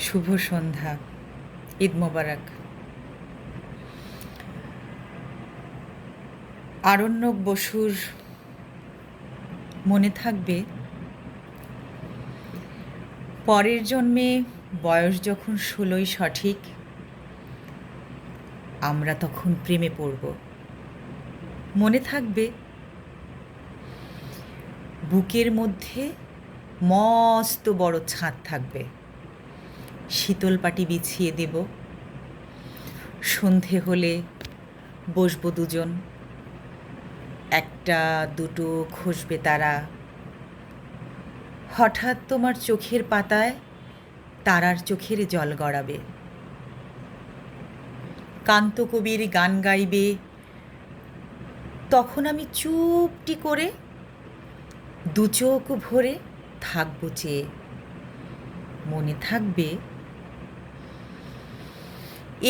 শুভ সন্ধ্যা, ঈদ মোবারক। আরণ্যক বসুর মনে থাকবে, পরের জন্মে বয়স যখন 16ই সঠিক, আমরা তখন প্রেমে পড়ব। মনে থাকবে, বুকের মধ্যে মস্ত বড় ছাদ থাকবে, শীতল পাটি বিছিয়ে দেব, সন্ধে হলে বসবো দুজন, একটা দুটো খসবে তারা, হঠাৎ তোমার চোখের পাতায় তারার চোখের জল গড়াবে, কান্তকবির গান গাইবে, তখন আমি চুপটি করে দু চোখ ভরে থাকবো চেয়ে। মনে থাকবে,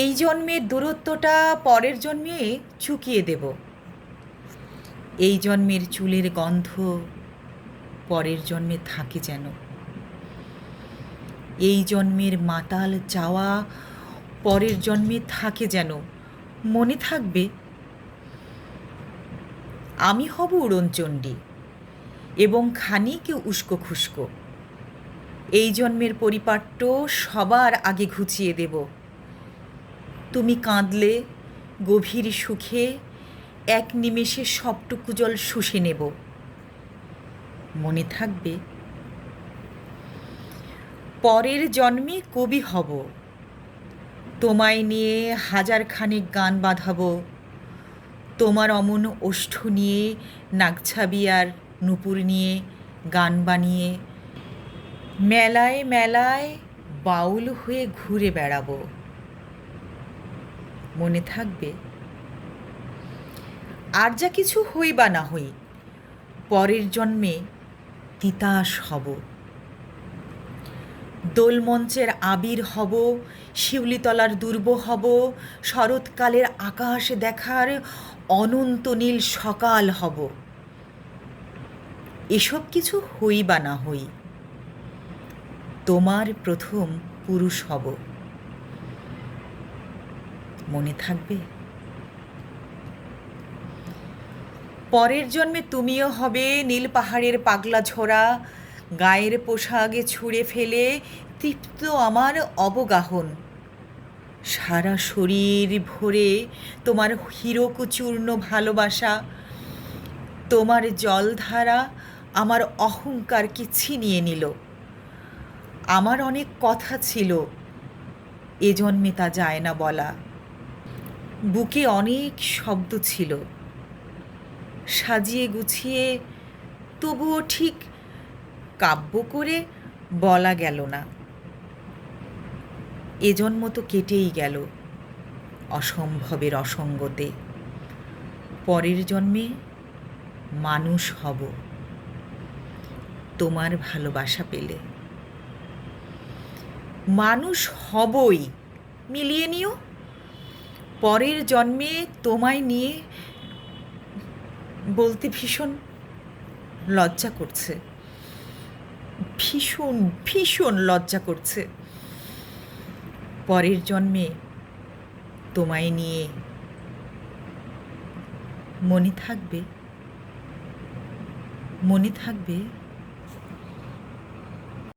এই জন্মের দূরত্বটা পরের জন্মে চুকিয়ে দেব, এই জন্মের চুলের গন্ধ পরের জন্মে থাকে যেন, এই জন্মের মাতাল চাওয়া পরের জন্মে থাকে যেন। মনে থাকবে, আমি হব উড়নচণ্ডী এবং খানিক উস্কো খুস্কো, এই জন্মের পরিপাট্য সবার আগে ঘুচিয়ে দেব। তুমি কাঁদলে গভীর সুখে এক নিমেষে সবটুকু জল শুষে নেব। মনে থাকবে, পরের জন্মে কবি হব, তোমায় নিয়ে হাজারখানেক গান বাঁধাবো, তোমার অমন ওষ্ঠ নিয়ে নাগছাবি আর নূপুর নিয়ে গান বানিয়ে মেলায় মেলায় বাউল হয়ে ঘুরে বেড়াবো। মনে থাকবে, আর যা কিছু হই বা না হই, পরের জন্মে তিতাস হব, দোলমঞ্চের আবির হব, শিউলিতলার দুর্ব হব, শরৎকালের আকাশ দেখার অনন্ত নীল সকাল হব। এসব কিছু হই বা না হই, তোমার প্রথম পুরুষ হব। মনে থাকবে, পরের জন্মে তুমিও হবে নীল পাহাড়ের পাগলা ঝোড়া, গায়ের পোশাকে ছুঁড়ে ফেলে তৃপ্ত আমার অবগাহন, সারা শরীর ভরে তোমার হীরকচূর্ণ ভালোবাসা, তোমার জলধারা আমার অহংকারকে ছিনিয়ে নিল। আমার অনেক কথা ছিল, এ জন্মে তা যায় না বলা, বুকে অনেক শব্দ ছিল, সাজিয়ে গুছিয়ে তবুও ঠিক কাব্য করে বলা গেল না। এ জন্ম তো কেটেই গেল অসম্ভবের অসঙ্গতে, পরের জন্মে মানুষ হব তোমার ভালোবাসা পেলে। মানুষ হবই, মিলিয়ে নিও, পরের জন্মে তোমায় নিয়ে বলতে ভীষণ লজ্জা করছে, ভীষণ ভীষণ লজ্জা করছে। পরের জন্মে তোমায় নিয়ে মনে থাকবে, মনে থাকবে।